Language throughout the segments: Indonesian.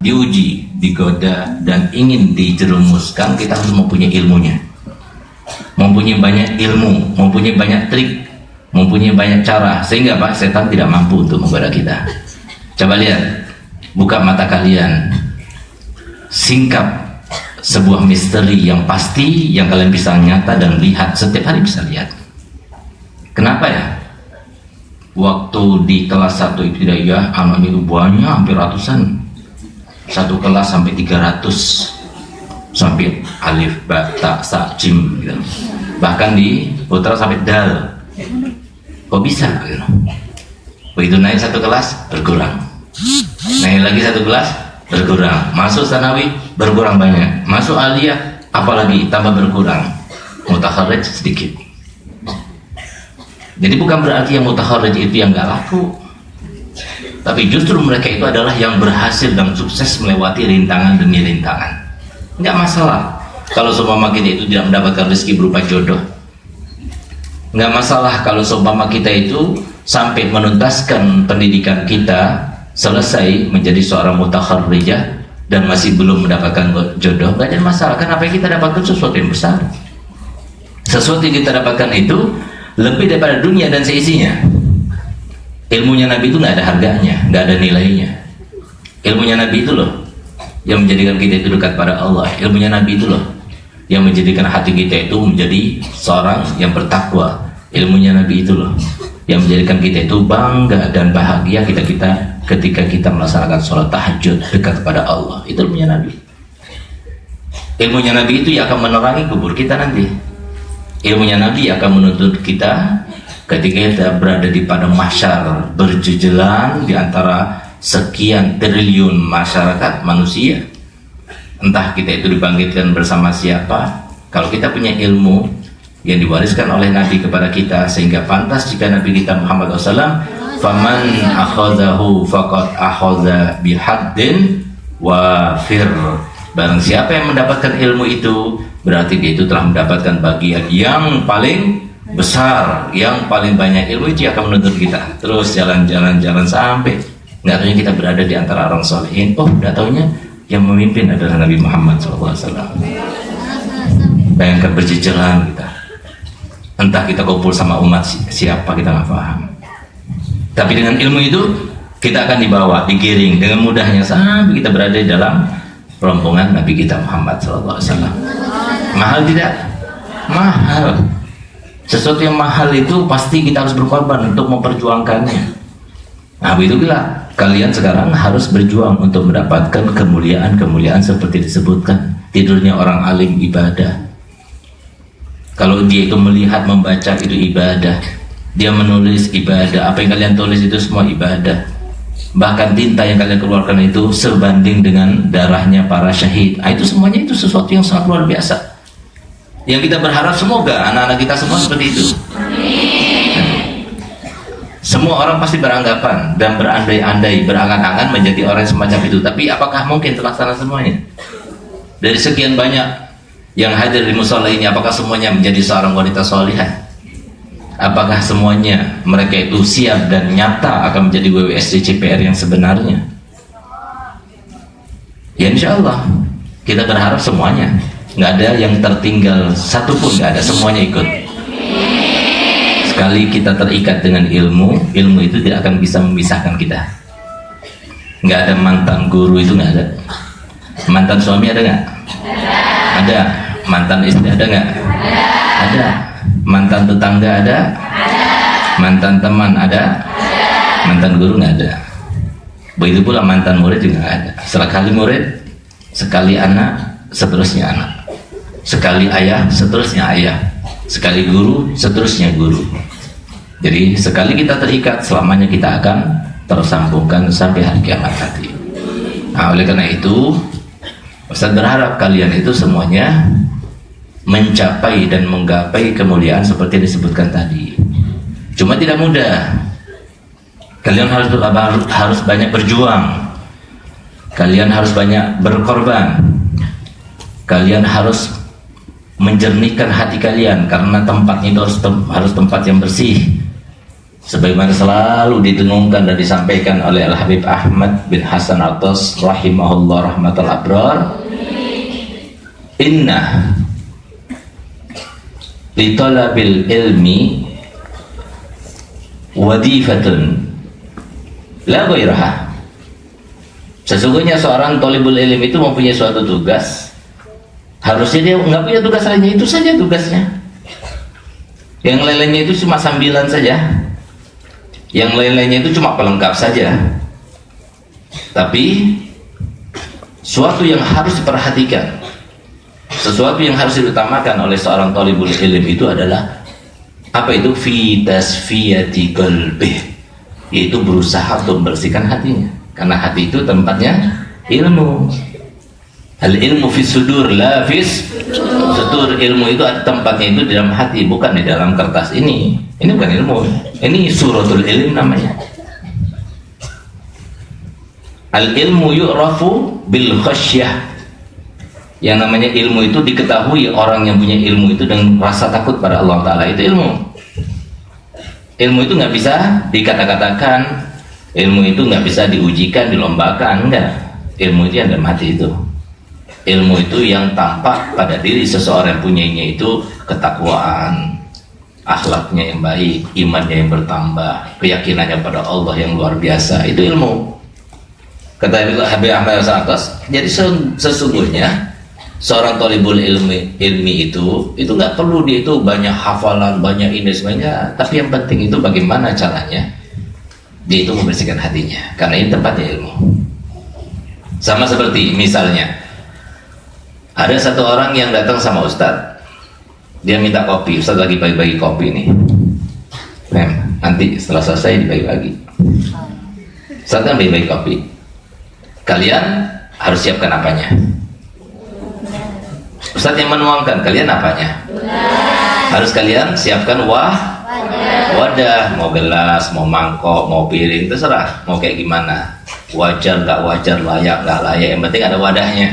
diuji, digoda, dan ingin dijerumuskan, kita harus mempunyai ilmunya, mempunyai banyak ilmu, mempunyai banyak trik, mempunyai banyak cara, sehingga Pak, setan tidak mampu untuk menggoda kita. Coba lihat, buka mata kalian, singkap sebuah misteri yang pasti, yang kalian bisa nyata dan lihat, setiap hari bisa lihat. Kenapa ya? Waktu di kelas 1 ibtidaiyah, anaknya itu banyak, hampir ratusan. Satu kelas sampai 300, sampai alif, ba, ta, sa, jim gitu. Bahkan di putra sampai dal. Kok bisa gitu? Begitu naik satu kelas, berkurang. Naik lagi satu kelas, berkurang. Masuk sanawi, berkurang banyak. Masuk aliyah, apalagi tambah berkurang. Mutakharrij sedikit. Jadi bukan berarti yang mutakharrij itu yang gak laku, tapi justru mereka itu adalah yang berhasil dan sukses melewati rintangan demi rintangan. Nggak masalah kalau seumpama kita itu tidak mendapatkan rezeki berupa jodoh. Nggak masalah kalau seumpama kita itu sampai menuntaskan pendidikan kita, selesai menjadi seorang mutakharrijah dan masih belum mendapatkan jodoh. Nggak ada masalah, karena apa yang kita dapatkan sesuatu yang besar. Sesuatu yang kita dapatkan itu lebih daripada dunia dan seisinya. Ilmunya Nabi itu nggak ada harganya, nggak ada nilainya. Ilmunya Nabi itu loh yang menjadikan kita itu dekat pada Allah. Ilmunya Nabi itu loh yang menjadikan hati kita itu menjadi seorang yang bertakwa. Ilmunya Nabi itu loh yang menjadikan kita itu bangga dan bahagia ketika kita melaksanakan sholat tahajud dekat kepada Allah. Itu ilmunya Nabi. Ilmunya Nabi itu yang akan menerangi kubur kita nanti. Ilmunya Nabi akan menuntut kita ketika kita berada di padang mahsyar, berjejelan di antara sekian triliun masyarakat manusia. Entah kita itu dibangkitkan bersama siapa. Kalau kita punya ilmu yang diwariskan oleh Nabi kepada kita, sehingga pantas jika Nabi kita Muhammad SAW, faman akhadhahu faqad akhadha bihaddin wafir. Barang siapa yang mendapatkan ilmu itu, berarti dia itu telah mendapatkan bagian yang paling besar, yang paling banyak. Ilmu itu akan menuntut kita terus jalan-jalan sampai nggak tahunya kita berada di antara orang solehin. Oh, nggak tahunya yang memimpin adalah Nabi Muhammad SAW. Bayangkan berjejelan kita, entah kita kumpul sama umat siapa, kita nggak paham. Tapi dengan ilmu itu kita akan dibawa, digiring dengan mudahnya sampai kita berada di dalam rombongan Nabi kita Muhammad SAW. Mahal tidak? Mahal. Sesuatu yang mahal itu pasti kita harus berkorban untuk memperjuangkannya. Nah, begitulah kalian sekarang harus berjuang untuk mendapatkan kemuliaan-kemuliaan seperti disebutkan. Tidurnya orang alim ibadah. Kalau dia itu melihat, membaca itu ibadah. Dia menulis ibadah. Apa yang kalian tulis itu semua ibadah. Bahkan tinta yang kalian keluarkan itu sebanding dengan darahnya para syahid. Nah, itu semuanya itu sesuatu yang sangat luar biasa, yang kita berharap semoga anak-anak kita semua seperti itu. Semua orang pasti beranggapan dan berandai-andai, berangan-angan menjadi orang semacam itu. Tapi apakah mungkin terlaksana semuanya? Dari sekian banyak yang hadir di musola ini, apakah semuanya menjadi seorang wanita solihah? Apakah semuanya mereka itu siap dan nyata akan menjadi WWSD CPR yang sebenarnya? Ya insya Allah kita berharap semuanya, nggak ada yang tertinggal satupun, nggak ada, semuanya ikut. Sekali kita terikat dengan ilmu, ilmu itu tidak akan bisa memisahkan kita. Nggak ada mantan guru, itu nggak ada. Mantan suami ada nggak? Ada. Mantan istri ada nggak? Ada. Mantan tetangga ada? Mantan teman ada? Mantan guru nggak ada. Begitu pula mantan murid juga nggak ada. Sekali murid, sekali anak, seterusnya anak. Sekali ayah, seterusnya ayah. Sekali guru, seterusnya guru. Jadi sekali kita terikat, selamanya kita akan tersambungkan sampai hari kiamat nanti. Nah, oleh karena itu, Ustaz berharap kalian itu semuanya mencapai dan menggapai kemuliaan seperti disebutkan tadi. Cuma tidak mudah. Kalian harus banyak berjuang. Kalian harus banyak berkorban. Kalian harus menjernihkan hati kalian, karena tempatnya itu harus tempat yang bersih. sebagaimana selalu didengungkan dan disampaikan oleh Al-Habib Ahmad bin Hasan Atas rahimahullah rahmatul abrar, inna li talabil ilmi wadifatun la ghairaha. Sesungguhnya seorang thalibul ilm itu mempunyai suatu tugas, harusnya dia nggak punya tugas lainnya, itu saja tugasnya. Yang lain-lainnya itu cuma sambilan saja, yang lain-lainnya itu cuma pelengkap saja. Tapi suatu yang harus diperhatikan, sesuatu yang harus diutamakan oleh seorang thalibul ilm itu adalah apa itu? Fi tasfiyati qalbih, yaitu berusaha untuk membersihkan hatinya, karena hati itu tempatnya ilmu. Al ilmu fis sudur la fis sudur. Ilmu itu tempatnya itu di dalam hati, bukan di dalam kertas ini. Ini bukan ilmu, ini suratul ilm namanya. Al ilmu yu'rafu bil khasyah. Yang namanya ilmu itu diketahui orang yang punya ilmu itu dengan rasa takut pada Allah Ta'ala. Itu ilmu. Ilmu itu nggak bisa dikata-katakan, ilmu itu nggak bisa diujikan, dilombakan, enggak. Ilmu itu yang dalam hati itu. Ilmu itu yang tampak pada diri seseorang yang punyanya itu ketakwaan, akhlaknya yang baik, imannya yang bertambah, keyakinannya pada Allah yang luar biasa. Itu ilmu. Kata Habib Ahmad Atas, jadi sesungguhnya seorang thalibul ilmi itu nggak perlu dia itu banyak hafalan, banyak ini semuanya, tapi yang penting itu bagaimana caranya dia itu membersihkan hatinya, karena ini tempatnya ilmu. Sama seperti misalnya ada satu orang yang datang sama Ustadz, dia minta kopi. Ustadz lagi bagi-bagi kopi nih, nanti setelah selesai dibagi-bagi. Ustadz kan bagi-bagi kopi, kalian harus siapkan apanya? Ustadz yang menuangkan, kalian apanya? Harus kalian siapkan wadah, mau gelas, mau mangkok, mau piring, terserah mau kayak gimana, wajar nggak wajar, layak nggak layak, yang penting ada wadahnya.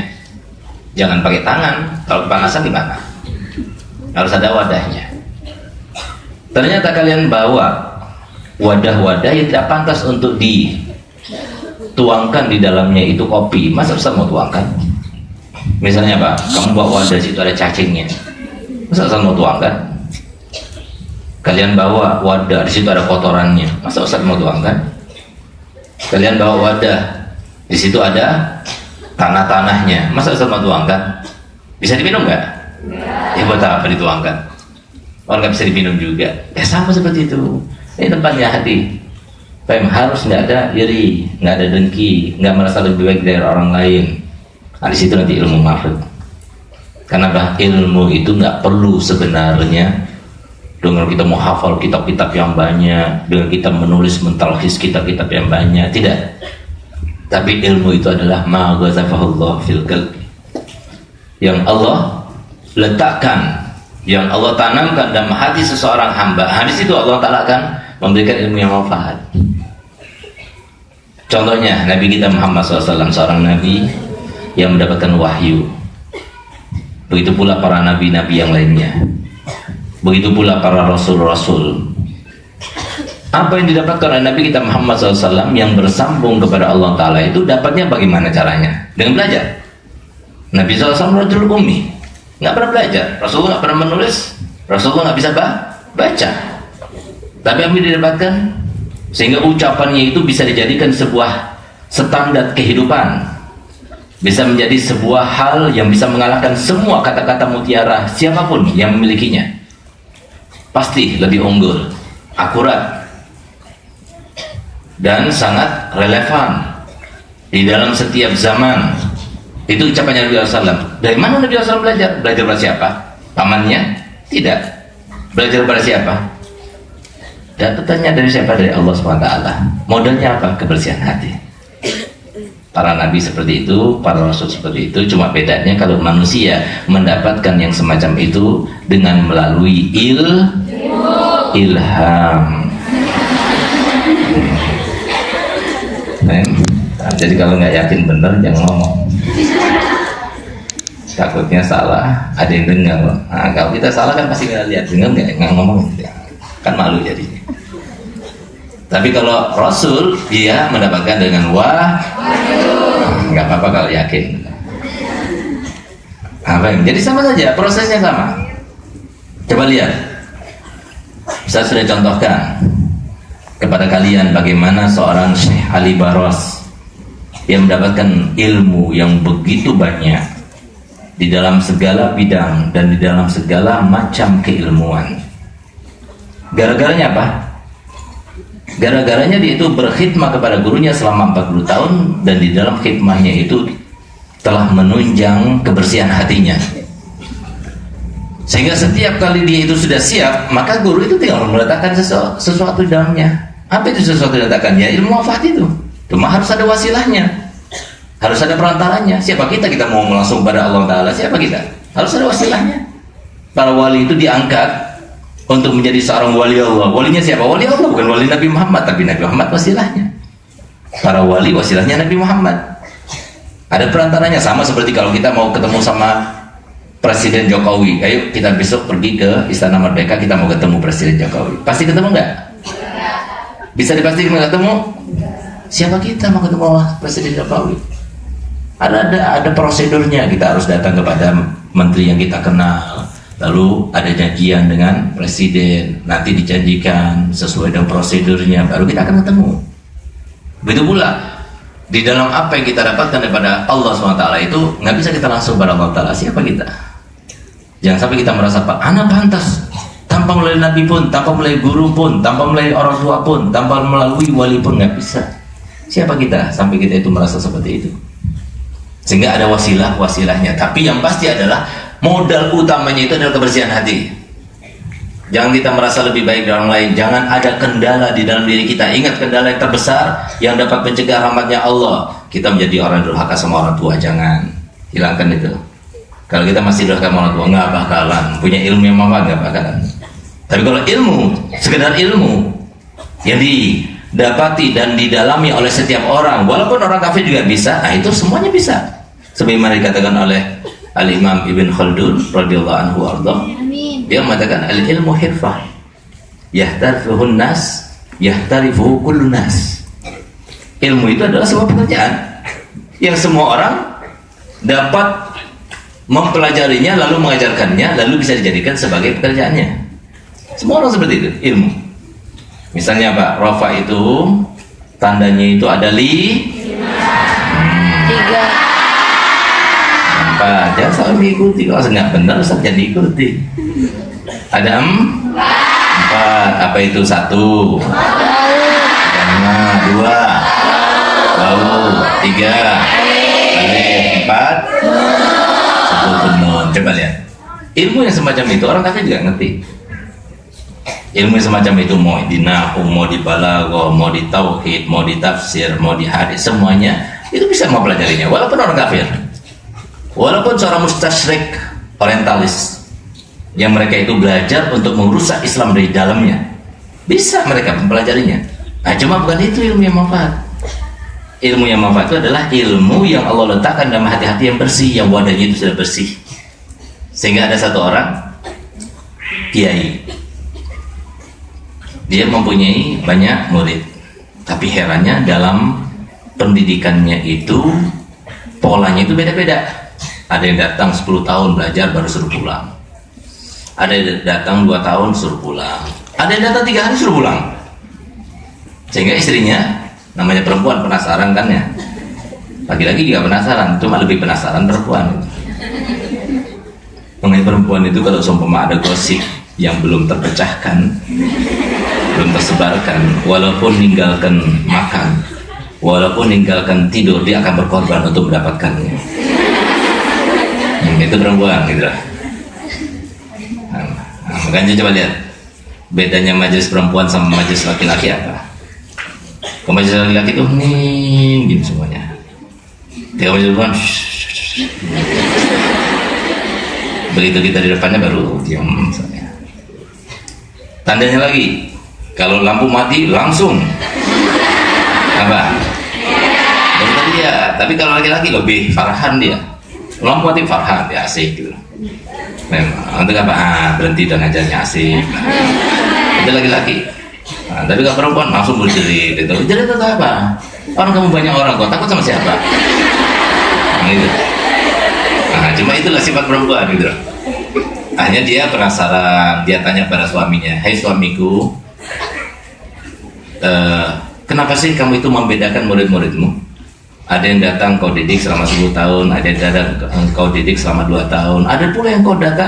Jangan pakai tangan, kalau kepanasan gimana? Harus ada wadahnya. Ternyata kalian bawa wadah-wadah yang tidak pantas untuk dituangkan di dalamnya itu kopi. Masa Ustaz mau tuangkan? Misalnya apa? Kamu bawa wadah situ ada cacingnya, masa Ustaz mau tuangkan? Kalian bawa wadah di situ ada kotorannya, masa Ustaz mau tuangkan? Kalian bawa wadah di situ ada tanah-tanahnya, masa Ustaz mau tuangkan? Bisa diminum nggak? Ya buat apa dituangkan? Orang nggak bisa diminum juga. Ya sama seperti itu. Ini tempatnya hati. Harus nggak ada iri, nggak ada dengki, nggak merasa lebih baik dari orang lain. Nah, di situ nanti ilmu mahfud. Karena ilmu itu nggak perlu sebenarnya dengan kita mau hafal kitab-kitab yang banyak, dengan kita menulis mentalkhis kitab-kitab yang banyak, tidak. Tapi ilmu itu adalah ma ghazafahullah fil qalbi, yang Allah letakkan, yang Allah tanamkan dalam hati seseorang hamba. Hadis itu Allah Ta'ala akan memberikan ilmu yang manfaat. Contohnya Nabi kita Muhammad SAW, seorang Nabi yang mendapatkan wahyu. Begitu pula para nabi-nabi yang lainnya. Begitu pula para rasul-rasul. Apa yang didapatkan oleh Nabi kita Muhammad SAW yang bersambung kepada Allah Ta'ala itu dapatnya bagaimana caranya? Dengan belajar. Nabi SAW rajul ummi, nggak pernah belajar. Rasulullah nggak pernah menulis, Rasulullah nggak bisa baca. Tapi apa yang didapatkan? Sehingga ucapannya itu bisa dijadikan sebuah standar kehidupan, bisa menjadi sebuah hal yang bisa mengalahkan semua kata-kata mutiara siapapun yang memilikinya. Pasti lebih unggul, akurat, dan sangat relevan di dalam setiap zaman. Itu ucapannya Nabi SAW. Dari mana Nabi SAW belajar? Belajar pada siapa? Pamannya? Tidak. Belajar pada siapa? Dapatannya dari siapa? Dari Allah SWT. Modalnya apa? Kebersihan hati. Para nabi seperti itu, para rasul seperti itu. Cuma bedanya kalau manusia mendapatkan yang semacam itu dengan melalui ilham. Jadi kalau nggak yakin benar jangan ngomong, takutnya salah, ada yang dengar. Nah, kalau kita salah kan pasti kita lihat, dengar nggak ngomong, kan malu jadinya. Tapi kalau Rasul dia mendapatkan dengan nggak apa-apa kalau yakin. Jadi sama saja, prosesnya sama. Coba lihat, saya sudah contohkan kepada kalian bagaimana seorang Syekh Ali Baros yang mendapatkan ilmu yang begitu banyak di dalam segala bidang dan di dalam segala macam keilmuan. Gara-garanya apa? Gara-garanya dia itu berkhidmah kepada gurunya selama 40 tahun, dan di dalam khidmahnya itu telah menunjang kebersihan hatinya. Sehingga setiap kali dia itu sudah siap, maka guru itu tinggal meletakkan sesuatu di dalamnya. Apa itu sesuatu diletakkan? Ya ilmu wafat itu. Cuma harus ada wasilahnya, harus ada perantaranya. Siapa kita? Kita mau langsung pada Allah Ta'ala, siapa kita? Harus ada wasilahnya. Para wali itu diangkat untuk menjadi seorang wali Allah. Walinya siapa? Wali Allah, bukan wali Nabi Muhammad, tapi Nabi Muhammad wasilahnya. Para wali wasilahnya Nabi Muhammad. Ada perantaranya. Sama seperti kalau kita mau ketemu sama Presiden Jokowi, ayo kita besok pergi ke Istana Merdeka, kita mau ketemu Presiden Jokowi. Pasti ketemu nggak? Bisa dipastikan ketemu? Siapa kita mau ketemu Presiden Jokowi? Ada prosedurnya. Kita harus datang kepada menteri yang kita kenal, lalu ada janjian dengan presiden, nanti dijanjikan sesuai dengan prosedurnya, baru kita akan ketemu. Begitu pula di dalam apa yang kita dapatkan daripada Allah SWT itu nggak bisa kita langsung pada Allah Ta'ala. Siapa kita? Jangan sampai kita merasa Pak, anak pantas tanpa melalui Nabi pun, tanpa melalui guru pun, tanpa melalui orang tua pun, tanpa melalui wali pun, nggak bisa. Siapa kita sampai kita itu merasa seperti itu? Sehingga ada wasilahnya. Tapi yang pasti adalah modal utamanya itu adalah kebersihan hati. Jangan kita merasa lebih baik dari orang lain. Jangan ada kendala di dalam diri kita. Ingat, kendala yang terbesar yang dapat mencegah rahmatnya Allah, kita menjadi orang durhaka sama orang tua. Jangan hilangkan itu. Kalau kita masih durhaka sama orang tua, nggak bakalan punya ilmu yang mampu, nggak bakalan. Tapi kalau ilmu, sekedar ilmu yang didapati dan didalami oleh setiap orang, walaupun orang kafir juga bisa, nah itu semuanya bisa. Sebagaimana dikatakan oleh Al-Imam Ibn Khaldun radhiyallahu anhu arda, dia mengatakan al-ilmu hirfah yahtarifuhun nas yahtarifuhu kullun nas. Ilmu itu adalah sebuah pekerjaan yang semua orang dapat mempelajarinya, lalu mengajarkannya, lalu bisa dijadikan sebagai pekerjaannya. Semua orang seperti itu, ilmu. Misalnya Pak, Rafa itu tandanya itu ada 3. Jangan selalu mengikuti. Kalau nggak benar, Ustaz jangan diikuti. Ada 4. Apa itu? 1. Ada 2. Bau. 3. Alif. 4. Sebut nun. Coba lihat. Ilmu yang semacam itu orang kafir juga ngerti. Ilmu yang semacam itu mau di nahwu, mau di balaghah, mau di tauhid, mau di tafsir, mau di hadis, semuanya itu bisa mempelajarinya. Walaupun orang kafir. Walaupun seorang mustasyrik orientalis yang mereka itu belajar untuk merusak Islam dari dalamnya, bisa mereka mempelajarinya. Nah, cuma bukan itu ilmu yang manfaat. Ilmu yang manfaat itu adalah ilmu yang Allah letakkan dalam hati-hati yang bersih, yang wadahnya itu sudah bersih. Sehingga ada satu orang kiai, dia mempunyai banyak murid, tapi herannya dalam pendidikannya itu polanya itu beda-beda. Ada yang datang 10 tahun belajar baru suruh pulang. Ada yang datang 2 tahun suruh pulang. Ada yang datang 3 hari suruh pulang. Sehingga istrinya, namanya perempuan, penasaran kan ya. Laki-laki juga penasaran, cuma lebih penasaran perempuan. Mengenai perempuan itu, kalau seumpama ada gosip yang belum terpecahkan, belum tersebarkan, walaupun meninggalkan makan, walaupun meninggalkan tidur, dia akan berkorban untuk mendapatkannya. Itu perempuan gitu lah. Nah, makanya coba lihat bedanya majelis perempuan sama majelis laki-laki apa. Kalau majelis laki-laki itu gini semuanya. Kalau majelis perempuan begitu kita di depannya baru diam misalnya. Tandanya lagi, kalau lampu mati langsung apa? Baru dia. Tapi kalau laki-laki lebih farhan dia. Lampu mati farhan, ya asik gitu. Memang untuk apa? Berhenti dan ngajarnya asik. Itu laki-laki. Nah, tapi kalau perempuan langsung berjerit itu. Jerit itu apa? Orang kamu banyak orang kok, takut sama siapa? Nah, gitu. Nah, cuma itulah sifat perempuan gitu. Hanya dia penasaran, dia tanya pada suaminya, "Hai suamiku, kenapa sih kamu itu membedakan murid-muridmu? Ada yang datang kau didik selama 10 tahun, ada yang datang kau didik selama 2 tahun, ada pula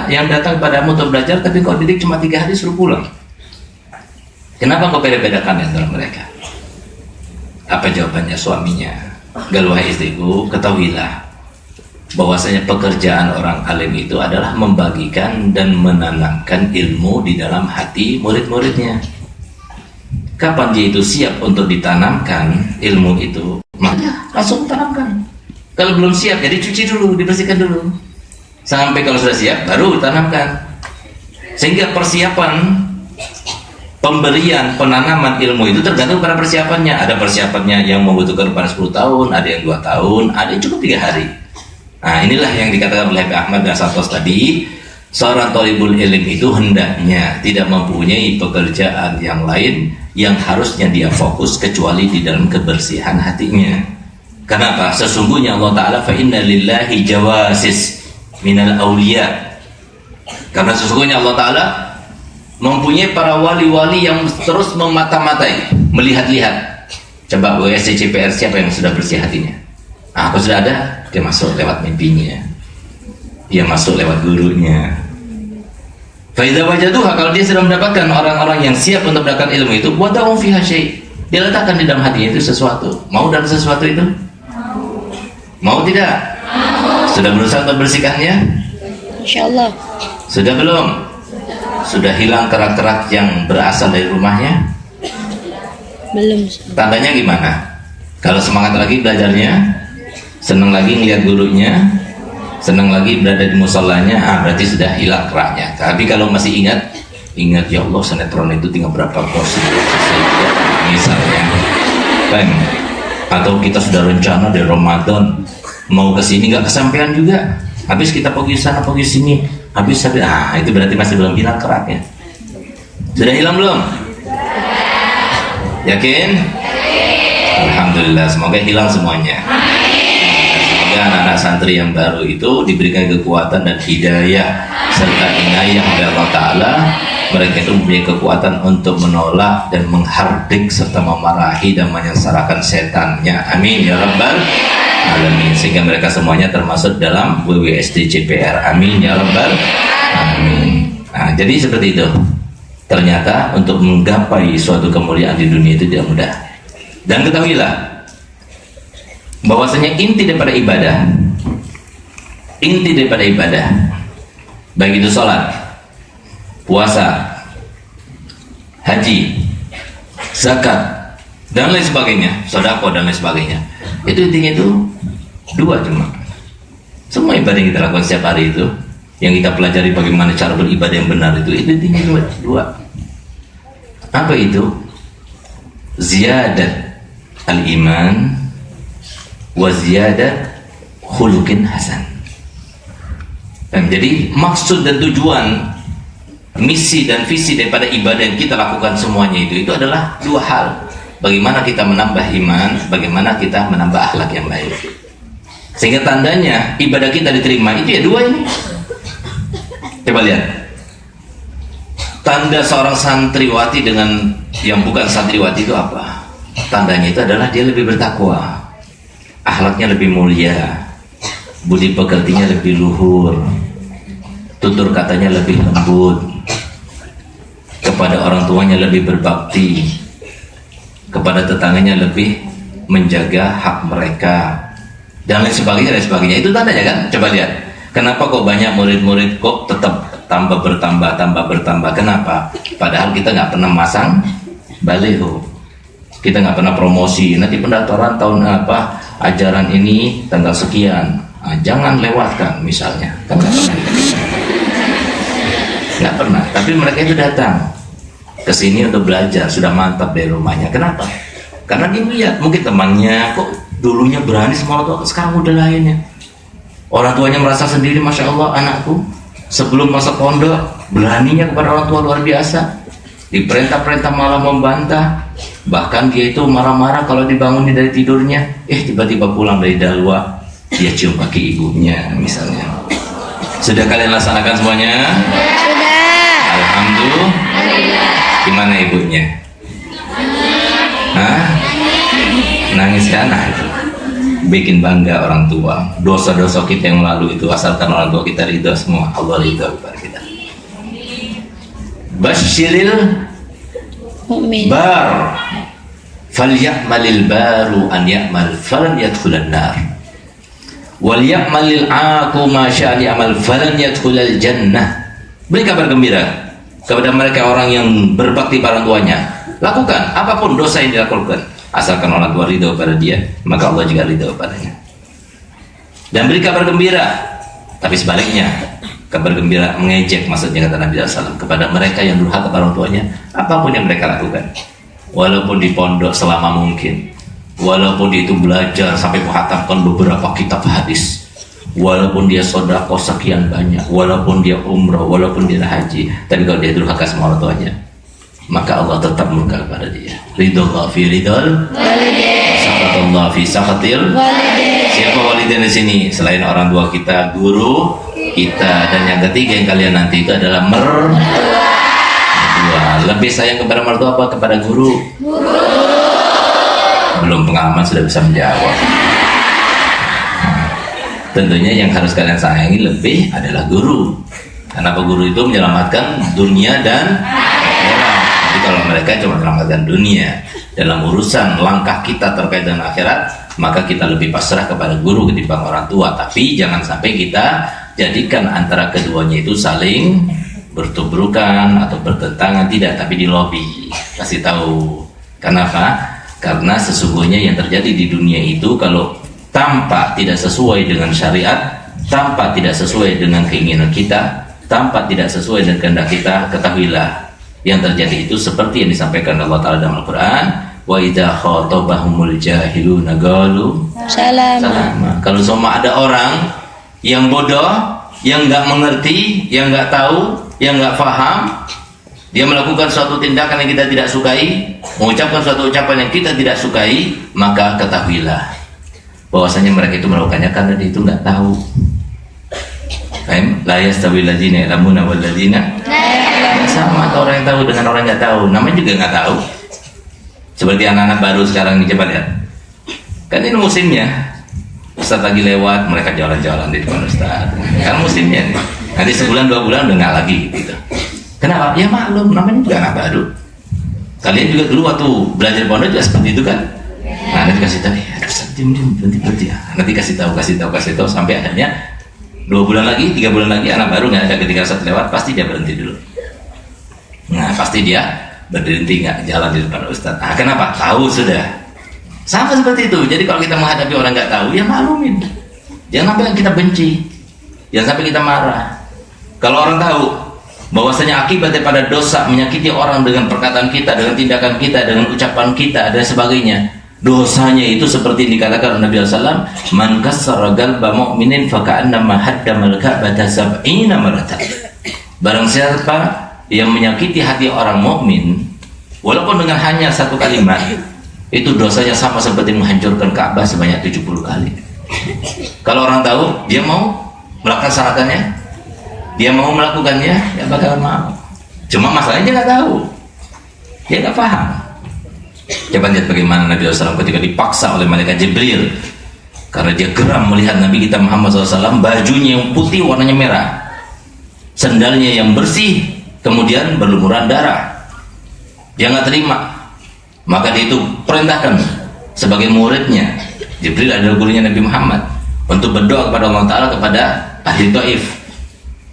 yang datang padamu untuk belajar tapi kau didik cuma 3 hari suruh pulang. Kenapa kau beda-bedakan antara mereka?" Apa jawabannya suaminya? "Galuhai istriku, ketahuilah bahwasanya pekerjaan orang alim itu adalah membagikan dan menanamkan ilmu di dalam hati murid-muridnya. Kapan dia itu siap untuk ditanamkan ilmu itu, maka langsung tanamkan. Kalau belum siap, ya dicuci dulu, dibersihkan dulu. Sampai kalau sudah siap, baru tanamkan. Sehingga persiapan pemberian, penanaman ilmu itu tergantung pada persiapannya. Ada persiapannya yang membutuhkan pada 10 tahun, ada yang 2 tahun, ada yang cukup 3 hari. Nah, inilah yang dikatakan oleh Pak Ahmad dan Santos tadi, seorang thalibul ilm itu hendaknya tidak mempunyai pekerjaan yang lain yang harusnya dia fokus kecuali di dalam kebersihan hatinya. Kenapa? Sesungguhnya Allah Ta'ala fa inna lillahi jawasis minal awliya. Karena sesungguhnya Allah Ta'ala mempunyai para wali-wali yang terus memata-matai, melihat-lihat. Coba WSCPR siapa yang sudah bersih hatinya? Nah, aku sudah ada, dia masuk lewat mimpinya, dia masuk lewat gurunya. Faiza wajaduha, kalau dia sudah mendapatkan orang-orang yang siap untuk mendapatkan ilmu itu, wada'u fiha syai', dia letakkan di dalam hatinya itu sesuatu. Mau dalam sesuatu itu? Mau tidak? Sudah berusaha untuk bersihkannya? Insyaallah. Sudah belum? Sudah hilang kerak-kerak yang berasal dari rumahnya? Belum. Tandanya gimana? Kalau semangat lagi belajarnya, senang lagi ngeliat gurunya, senang lagi berada di musallanya, berarti sudah hilang keraknya. Tapi kalau masih ingat ya Allah, sinetron itu tinggal berapa porsi misalnya, kan? Atau kita sudah rencana dari Ramadan mau ke sini nggak kesampaian juga, habis kita pergi sana pergi sini, habis itu berarti masih belum hilang keraknya. Sudah hilang belum? Yakin? Alhamdulillah, semoga hilang semuanya. Anak-anak santri yang baru itu diberikan kekuatan dan hidayah serta inayah oleh Allah Ta'ala. Mereka itu mempunyai kekuatan untuk menolak dan menghardik serta memarahi dan menyengsarakan setannya. Amin ya rabbal alamin. Sehingga mereka semuanya termasuk dalam WWSD CPR. Amin ya rabbal alamin. Nah, jadi seperti itu. Ternyata untuk menggapai suatu kemuliaan di dunia itu tidak mudah. Dan ketahuilah bahwasanya inti daripada ibadah, baik itu sholat, puasa, haji, zakat, dan lain sebagainya, sedekah dan lain sebagainya, itu intinya itu dua cuma. Semua ibadah yang kita lakukan setiap hari itu, yang kita pelajari bagaimana cara beribadah yang benar itu intinya dua. Apa itu? Ziyadat al-iman wa ziyadat khuluqin hasan. Dan jadi maksud dan tujuan, misi dan visi daripada ibadah yang kita lakukan semuanya itu adalah dua hal. Bagaimana kita menambah iman, bagaimana kita menambah akhlak yang baik. Sehingga tandanya ibadah kita diterima itu ya dua ini. Coba lihat. Tanda seorang santriwati dengan yang bukan santriwati itu apa? Tandanya itu adalah dia lebih bertakwa, akhlaknya lebih mulia, budi pekertinya lebih luhur, tutur katanya lebih lembut, kepada orang tuanya lebih berbakti, kepada tetangganya lebih menjaga hak mereka, dan lain sebagainya. Itu tandanya kan? Coba lihat. Kenapa kok banyak murid-murid kok tetap bertambah? Kenapa? Padahal kita nggak pernah masang baliho, kita nggak pernah promosi. Nanti pendaftaran tahun apa? Ajaran ini tanggal sekian, jangan lewatkan misalnya. Kan nggak pernah. Tapi mereka itu datang ke sini untuk belajar, sudah mantap dari rumahnya. Kenapa? Karena dia lihat mungkin temannya kok dulunya berani sama orang tua, sekarang udah lainnya. Orang tuanya merasa sendiri, masya Allah anakku sebelum masuk pondok beraninya kepada orang tua luar biasa. diperintah-perintah malah membantah, bahkan dia itu marah-marah kalau dibangunin dari tidurnya, tiba-tiba pulang dari dalwa, dia cium kaki ibunya misalnya. Sudah kalian laksanakan semuanya? Sudah. Alhamdulillah. Gimana ibunya? Hah? Nangis kan? Nah, itu bikin bangga orang tua. Dosa-dosa kita yang lalu itu asalkan orang tua kita ridha, semua Allah ridha kepada kita. Basyiril Mukmin. bar falyamalil baru an ya'mal falan yadkhulan nar wal ya'malil aqu ma syaa ya'mal falan yadkhulal jannah. Beri kabar gembira kepada mereka orang yang berbakti pada orang tuanya, lakukan apapun dosa yang dilakukan asalkan orang tua ridho pada dia, maka Allah juga ridho padanya. Dan beri kabar gembira, tapi sebaliknya, kabar gembira mengejek, maksudnya kata Nabi SAW, kepada mereka yang durhaka pada orang tuanya, apapun yang mereka lakukan, walaupun di pondok selama mungkin, walaupun dia itu belajar sampai menghatamkan beberapa kitab hadis, walaupun dia sedekah sekian banyak, walaupun dia umrah, walaupun dia haji, tapi kalau dia durhaka sama orang tuanya, maka Allah tetap murka kepada dia. Ridallah fi ridal walidain, sakhatullah fi sakhatil walidain. Siapa walidain di sini selain orang tua kita, guru kita, dan yang ketiga yang kalian nanti itu adalah mertua. Lebih sayang kepada mertua apa kepada guru? Belum pengalaman sudah bisa menjawab. Tentunya yang harus kalian sayangi lebih adalah guru. Kenapa? Guru itu menyelamatkan dunia dan akhirat. Tapi kalau mereka cuma menyelamatkan dunia, dalam urusan langkah kita terkait dengan akhirat, maka kita lebih pasrah kepada guru ketimbang orang tua. Tapi jangan sampai kita jadikan antara keduanya itu saling bertubrukan atau bertentangan, tidak, tapi di lobby. Kasih tahu. Kenapa? Karena sesungguhnya yang terjadi di dunia itu kalau tanpa tidak sesuai dengan syariat, tanpa tidak sesuai dengan keinginan kita, tanpa tidak sesuai dengan kehendak kita, ketahuilah yang terjadi itu seperti yang disampaikan Allah Ta'ala dalam Al-Quran, wa idza khatabahumul jahiluna qalu salama. Kalau semua ada orang yang bodoh, yang nggak mengerti, yang nggak tahu, yang nggak paham, dia melakukan suatu tindakan yang kita tidak sukai, mengucapkan suatu ucapan yang kita tidak sukai, maka ketahuilah bahwasanya mereka itu melakukannya karena dia itu nggak tahu. La yastawi alladziina ya'lamuna wal ladziina sama, atau orang yang tahu dengan orang yang nggak tahu, namanya juga nggak tahu. Seperti anak-anak baru sekarang ini, coba lihat, kan ini musimnya, Ustaz lagi lewat, mereka jalan-jalan di depan Ustaz, kan musimnya nih. Nanti sebulan 2 bulan udah nggak lagi gitu. Kenapa? Ya maklum, namanya juga anak baru. Kalian juga dulu waktu belajar pondok juga seperti itu kan. Nah, nanti kasih tahu, Ustaz diam berhenti ya. Nanti kasih tahu sampai akhirnya 2 bulan lagi, 3 bulan lagi anak baru nggak ada, ketika Ustaz lewat pasti dia berhenti dulu. Nah, pasti dia berhenti nggak jalan di depan Ustaz. Nah, kenapa? Tahu sudah. Sama seperti itu. Jadi kalau kita menghadapi orang nggak tahu, ya maklumin. Jangan sampai kita benci, jangan sampai kita marah. Kalau orang tahu bahwasanya akibat daripada dosa menyakiti orang dengan perkataan kita, dengan tindakan kita, dengan ucapan kita dan sebagainya, dosanya itu seperti dikatakan Nabi SAW, man kassara qalba mu'minin faka'annama haddamal ka'bata sab'ina maratan. Barang siapa yang menyakiti hati orang mukmin walaupun dengan hanya 1 kalimat, itu dosanya sama seperti menghancurkan Ka'bah sebanyak 70 kali. Kalau orang tahu, dia mau melaksanakannya, dia mau melakukannya, ya bakal mau. Cuma masalahnya dia nggak tahu, dia nggak paham. Coba lihat bagaimana Nabi SAW ketika dipaksa oleh malaikat Jibril, karena dia geram melihat Nabi kita Muhammad SAW, bajunya yang putih warnanya merah, sendalnya yang bersih, kemudian berlumuran darah. Dia nggak terima, maka dia itu perintahkan sebagai muridnya, Jibril adalah gurunya Nabi Muhammad, untuk berdoa kepada Allah Ta'ala kepada ahli Taif.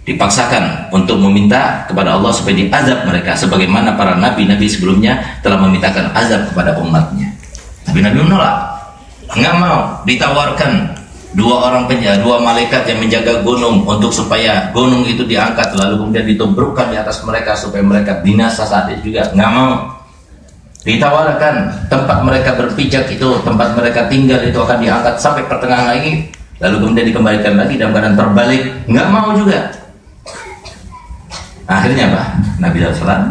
Dipaksakan untuk meminta kepada Allah supaya diazab mereka, sebagaimana para nabi-nabi sebelumnya telah memintakan azab kepada umatnya. Tapi Nabi menolak, nggak mau. Ditawarkan 2 malaikat yang menjaga gunung untuk supaya gunung itu diangkat, lalu kemudian ditumbrukkan di atas mereka supaya mereka binasa saat itu juga, nggak mau. Ditawarkan tempat mereka berpijak itu, tempat mereka tinggal itu akan diangkat sampai pertengahan lagi, lalu kemudian dikembalikan lagi dalam keadaan terbalik, nggak mau juga. Akhirnya apa? Nabi SAW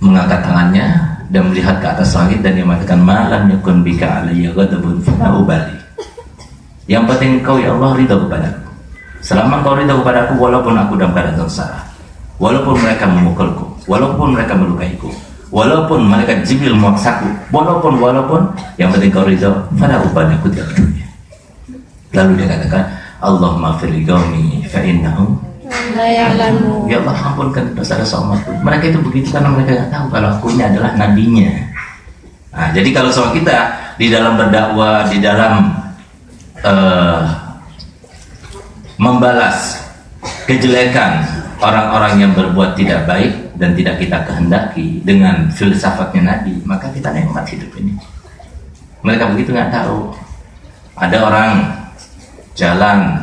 mengangkat tangannya dan melihat ke atas langit dan dia mengatakan malam yakun bika alayya ghadabun fala ubali. Yang penting kau ya Allah ridha kepadaku. Selama kau ridha kepadaku walaupun aku dalam keadaan sengsara, walaupun mereka memukulku, walaupun mereka melukaiku, walaupun malaikat Jibril memaksaku, walaupun yang penting kau ridha, fala ubali, aku tidak peduli. Lalu dia katakan Allahumma firli qaumi fa innahum La ya'lamu. ya Allah ampunkan dosa-dosa umatku. Mereka itu begitu karena mereka tidak tahu kalau aku ini adalah nabinya. Nah, jadi kalau sama kita di dalam berdakwah, di dalam membalas kejelekan orang-orang yang berbuat tidak baik dan tidak kita kehendaki dengan filsafatnya Nabi, maka kita nikmat hidup ini. Mereka begitu nggak tahu. Ada orang jalan,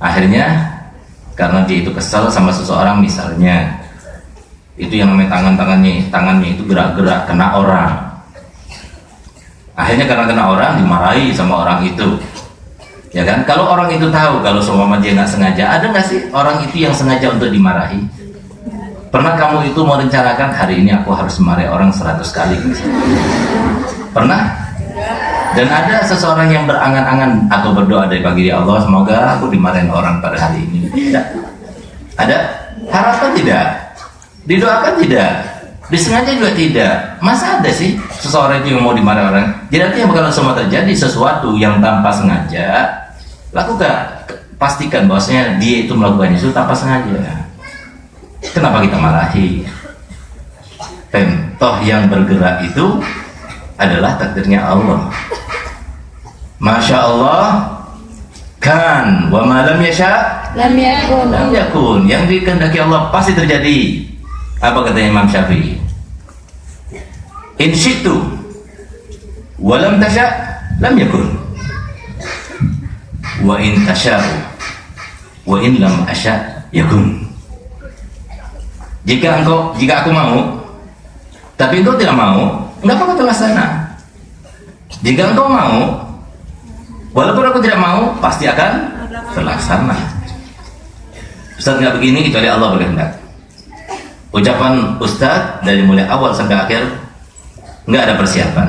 akhirnya karena dia itu kesal sama seseorang misalnya, itu yang namanya tangannya itu gerak-gerak kena orang. Akhirnya karena kena orang dimarahi sama orang itu, ya kan? Kalau orang itu tahu kalau seumpama dia nggak sengaja, ada nggak sih orang itu yang sengaja untuk dimarahi? Pernah kamu itu merencanakan hari ini aku harus memarahi orang 100 kali misalnya? Pernah? Dan ada seseorang yang berangan-angan atau berdoa dari pagi, ya Allah semoga aku dimarahin orang pada hari ini. Tidak. Ada harapan tidak? Didoakan tidak? Disengaja juga tidak. Masa ada sih seseorang itu yang mau dimarahin orang? Jadi artinya kalau semua terjadi sesuatu yang tanpa sengaja, lakukan, pastikan bahwasanya dia itu melakukannya itu tanpa sengaja. Kenapa kita marahi? Dan toh yang bergerak itu adalah takdirnya Allah. Masya Allah kan wa ma lam yasha Lam yakun. lam yakun. Yang dikehendaki Allah pasti terjadi. Apa katanya Imam Syafi'i? In syi'tu wa lam tasha lam yakun. Wa in tasha'u wa in lam asha yakun. Jika aku mau tapi engkau tidak mau, enggak apa-apa terlaksana. Jika engkau mau, walaupun aku tidak mau, pasti akan terlaksana. Ustaz nggak begini kecuali Allah berkehendak. Ucapan Ustaz dari mulai awal sampai akhir nggak ada persiapan,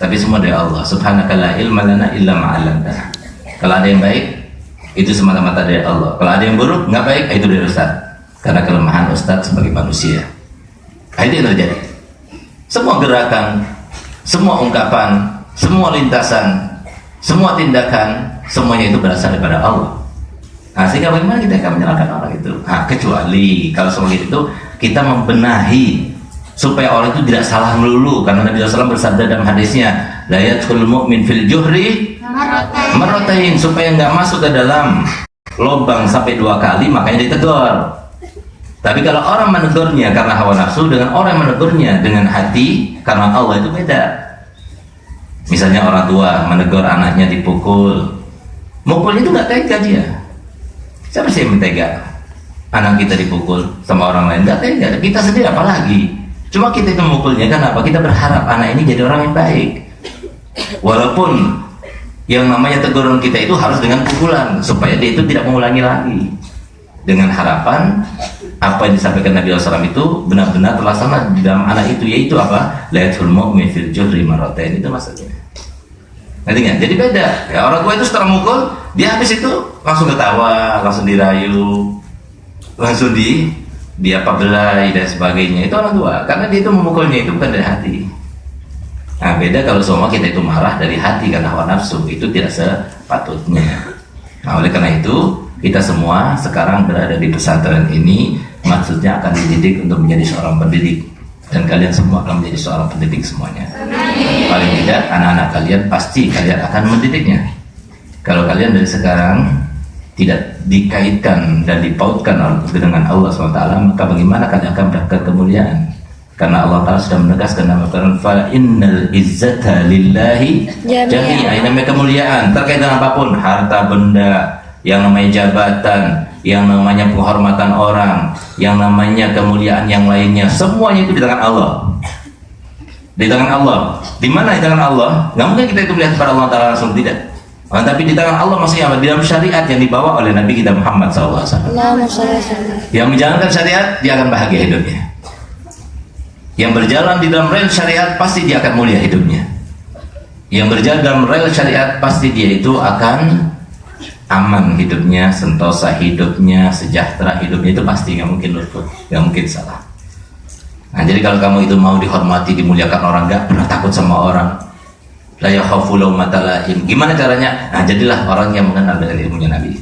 tapi semua dari Allah. Subhanaka la ilma lana illa ma 'allamtana. Kalau ada yang baik, itu semata-mata dari Allah. Kalau ada yang buruk, nggak baik, itu dari Ustaz. Karena kelemahan Ustaz sebagai manusia. Itu yang terjadi. Semua gerakan, semua ungkapan, semua lintasan, semua tindakan, semuanya itu berasal daripada Allah. Nah, sehingga bagaimana kita akan menyalahkan orang itu? Nah, kecuali kalau semua itu kita membenahi supaya orang itu tidak salah melulu, karena Nabi SAW bersabda dalam hadisnya, la yadkhulul mu'min fil juhri marratain, supaya nggak masuk ke dalam lubang sampai 2 kali, makanya ditegur. Tapi kalau orang menegurnya karena hawa nafsu dengan orang yang menegurnya dengan hati karena Allah itu beda. Misalnya orang tua menegur anaknya dipukul, mukulnya itu nggak tega dia. Siapa sih yang mentega? Anak kita dipukul sama orang lain nggak tega. Kita sendiri apalagi. Cuma kita itu memukulnya kenapa? Kita berharap anak ini jadi orang yang baik. Walaupun yang namanya teguran kita itu harus dengan pukulan supaya dia itu tidak mengulangi lagi. Dengan harapan apa yang disampaikan Nabi SAW itu benar-benar terlaksana di dalam anak itu, yaitu apa? La yadkhul mu'min fil juhri marratain, itu maksudnya. Ngerti nggak? Jadi beda. Ya, orang tua itu setelah mukul, dia habis itu langsung ketawa, langsung dirayu, langsung dia belai dan sebagainya. Itu orang tua, karena dia itu memukulnya itu bukan dari hati. Nah, beda kalau semua kita itu marah dari hati karena hawa nafsu, itu tidak sepatutnya. Nah, oleh karena itu kita semua sekarang berada di pesantren ini, maksudnya akan dididik untuk menjadi seorang pendidik, dan kalian semua akan menjadi seorang pendidik semuanya. Paling tidak anak-anak kalian pasti kalian akan mendidiknya. Kalau kalian dari sekarang tidak dikaitkan dan dipautkan dengan Allah SWT, maka bagaimana kalian akan mendapatkan kemuliaan? Karena Allah Ta'ala sudah menegaskan dalam Al-Quran, fa innal izzata lillahi jami'a. Ini namanya kemuliaan terkait dengan apapun, harta benda, yang namanya jabatan, yang namanya penghormatan orang, yang namanya kemuliaan yang lainnya, semuanya itu di tangan Allah. Di tangan Allah. Di mana di tangan Allah? Nggak mungkin kita itu melihat kepada Allah Ta'ala langsung, tidak. Tapi di tangan Allah maksudnya apa? Di dalam syariat yang dibawa oleh Nabi kita Muhammad SAW. Yang menjalankan syariat, dia akan bahagia hidupnya. Yang berjalan di dalam rel syariat pasti dia akan mulia hidupnya. Yang berjalan dalam rel syariat pasti dia itu akan aman hidupnya, sentosa hidupnya, sejahtera hidupnya, itu pasti, nggak mungkin luput, nggak mungkin salah. Nah, jadi kalau kamu itu mau dihormati, dimuliakan orang, nggak pernah takut sama orang, la yakhafu laumata laim. Gimana caranya? Nah, jadilah orang yang mengenal dengan ilmunya Nabi,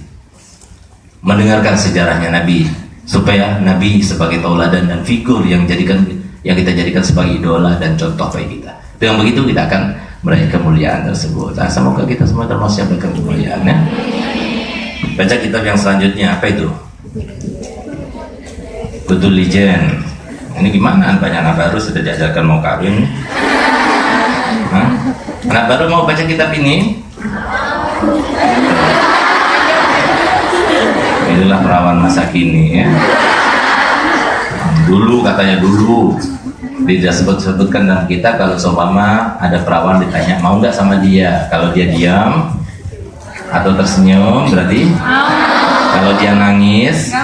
mendengarkan sejarahnya Nabi, supaya Nabi sebagai tauladan dan figur yang kita jadikan sebagai idola dan contoh bagi kita. Dengan begitu kita akan meraih kemuliaan tersebut. Nah, semoga kita semua termasuk yang mendapatkan kemuliaan, ya. Baca kitab yang selanjutnya, apa itu? Kutul Lijen. Ini gimana? Banyak anak baru sudah diajarkan mau kawin. Hah? Anak baru mau baca kitab ini? Inilah perawan masa kini, ya. Dulu katanya tidak sebutkan dalam kita, kalau seumpama ada perawan ditanya mau nggak sama dia, kalau dia diam atau tersenyum berarti, kalau dia nangis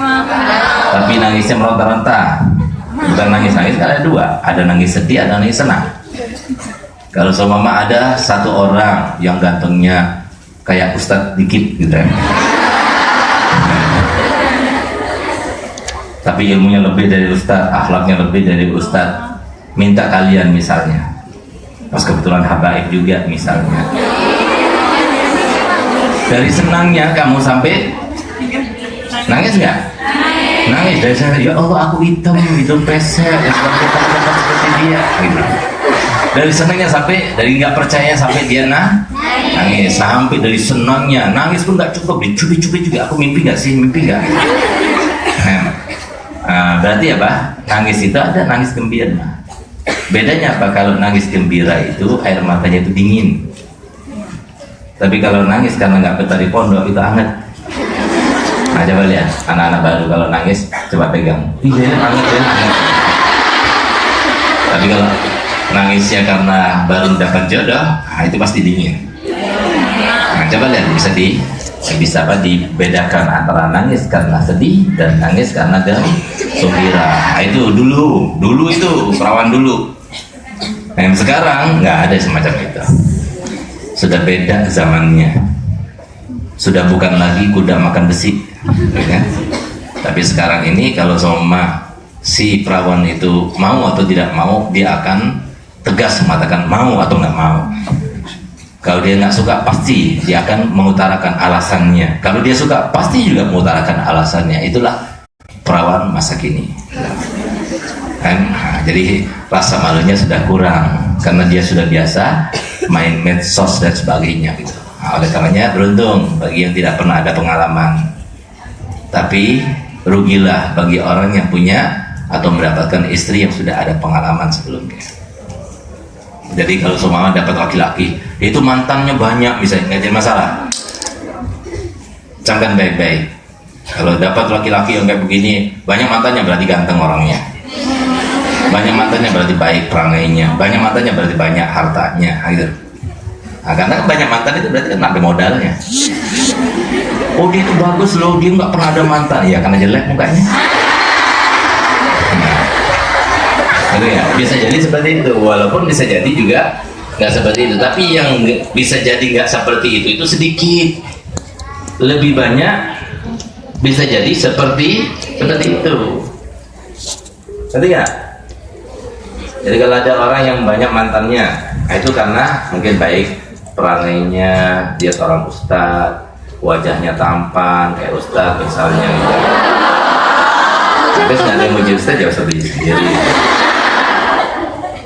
tapi nangisnya meronta-ronta, bukan nangis ada dua, ada nangis sedih, ada nangis senang. Kalau seumpama ada satu orang yang gantengnya kayak Ustadz dikit gitu ya, tapi ilmunya lebih dari Ustadz, akhlaknya lebih dari Ustadz, minta kalian misalnya, pas kebetulan habaib juga misalnya, dari senangnya kamu sampai nangis nggak? Nangis dari sana, ya Allah aku hitam pesek, ya seperti dia gitu. Dari senangnya sampai, dari nggak percaya sampai dia nangis, sampai dari senangnya nangis pun nggak cukup, dicubit-cubit juga, aku mimpi nggak sih, mimpi nggak? Berarti apa? Nangis itu ada nangis gembira. Bedanya apa? Kalau nangis gembira itu air matanya itu dingin, tapi kalau nangis karena nggak betah di pondok itu hangat. Nah, coba lihat anak-anak baru kalau nangis, coba pegang, iya hangat ya, hangat. Tapi kalau nangisnya karena baru dapat jodoh, nah itu pasti dingin. Nah, coba lihat, bisa dibedakan antara nangis karena sedih dan nangis karena gembira. Nah, itu dulu itu perawan dulu. Nah, yang sekarang nggak ada semacam itu. Sudah beda zamannya. Sudah bukan lagi kuda makan besi, ya. Tapi sekarang ini kalau sama si perawan itu mau atau tidak mau, dia akan tegas mengatakan mau atau nggak mau. Kalau dia nggak suka, pasti dia akan mengutarakan alasannya. Kalau dia suka, pasti juga mengutarakan alasannya. Itulah perawan masa kini. Kan? Nah, jadi rasa malunya sudah kurang karena dia sudah biasa main medsos dan sebagainya gitu. Nah, oleh karenanya beruntung bagi yang tidak pernah ada pengalaman, tapi rugilah bagi orang yang punya atau mendapatkan istri yang sudah ada pengalaman sebelumnya. Jadi kalau seumpama dapat laki-laki itu mantannya banyak, misalnya, nggak jadi masalah, camkan baik-baik. Kalau dapat laki-laki yang kayak begini banyak mantannya, berarti ganteng orangnya, banyak mantannya berarti baik perangainya, banyak mantannya berarti banyak hartanya gitu. Nah, karena banyak mantan itu berarti kan ada modalnya. Oh dia itu bagus loh, dia nggak pernah ada mantan, ya karena jelek mukanya. Nah, gitu ya, bisa jadi seperti itu. Walaupun bisa jadi juga nggak seperti itu, tapi yang bisa jadi nggak seperti itu sedikit. Lebih banyak bisa jadi seperti itu. Ngerti nggak? Jadi kalau ada orang yang banyak mantannya, nah itu karena mungkin baik perangainya, dia seorang ustadz, wajahnya tampan kayak ustadz misalnya gitu. Terus nggak ada yang muji ustadz, ya usah sendiri.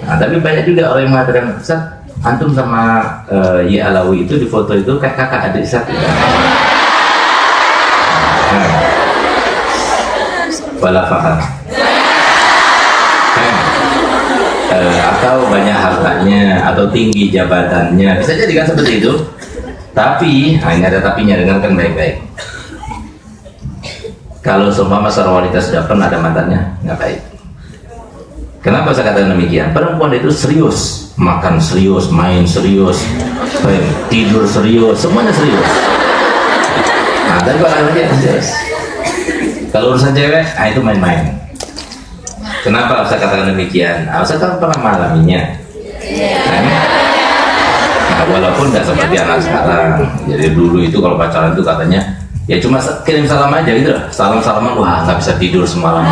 Nah, tapi banyak juga orang yang mengatakan, Ustadz, antum sama Ye Alawi itu di foto itu kayak kakak adik Ustadz. Wala faham. Atau banyak hartanya, atau tinggi jabatannya, bisa jadi kan seperti itu. Tapi, nah ini ada tapinya, dengarkan baik-baik. Kalau seumpama seorang wanita sudah pernah ada mantannya, nggak baik. Kenapa saya katakan demikian? Perempuan itu serius, makan serius, main serius, tidur serius, semuanya serius. Nah, tapi kalau anaknya serius. Kalau urusan cewek, nah itu main-main. Kenapa Ustaz katakan demikian? Ustaz kan pernah mengalaminya. Kan? Nah, walaupun nggak seperti anak sekarang. Jadi dulu itu kalau pacaran itu katanya ya cuma kirim salam aja gitu loh. Salam-salaman, wah nggak bisa tidur semalam.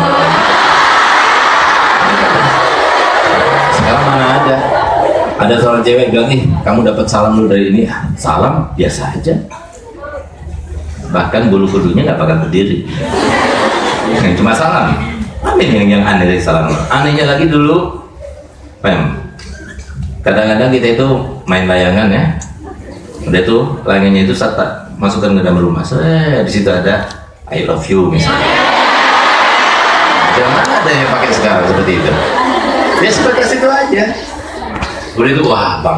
Sekarang mana ada? Ada seorang cewek bilang, nih kamu dapat salam dulu dari ini. Salam biasa aja. Bahkan bulu kudunya nggak bakal berdiri. Yang cuma salam. Apa yang aneh dari salam? Anehnya lagi dulu, kadang-kadang kita itu main layangan ya. Udah tuh layangannya itu saat masukkan ke dalam rumah. Di situ ada I love you misalnya. Jangan ada yang pakai sekarang seperti itu. Ya seperti itu aja. Udah itu wah bang.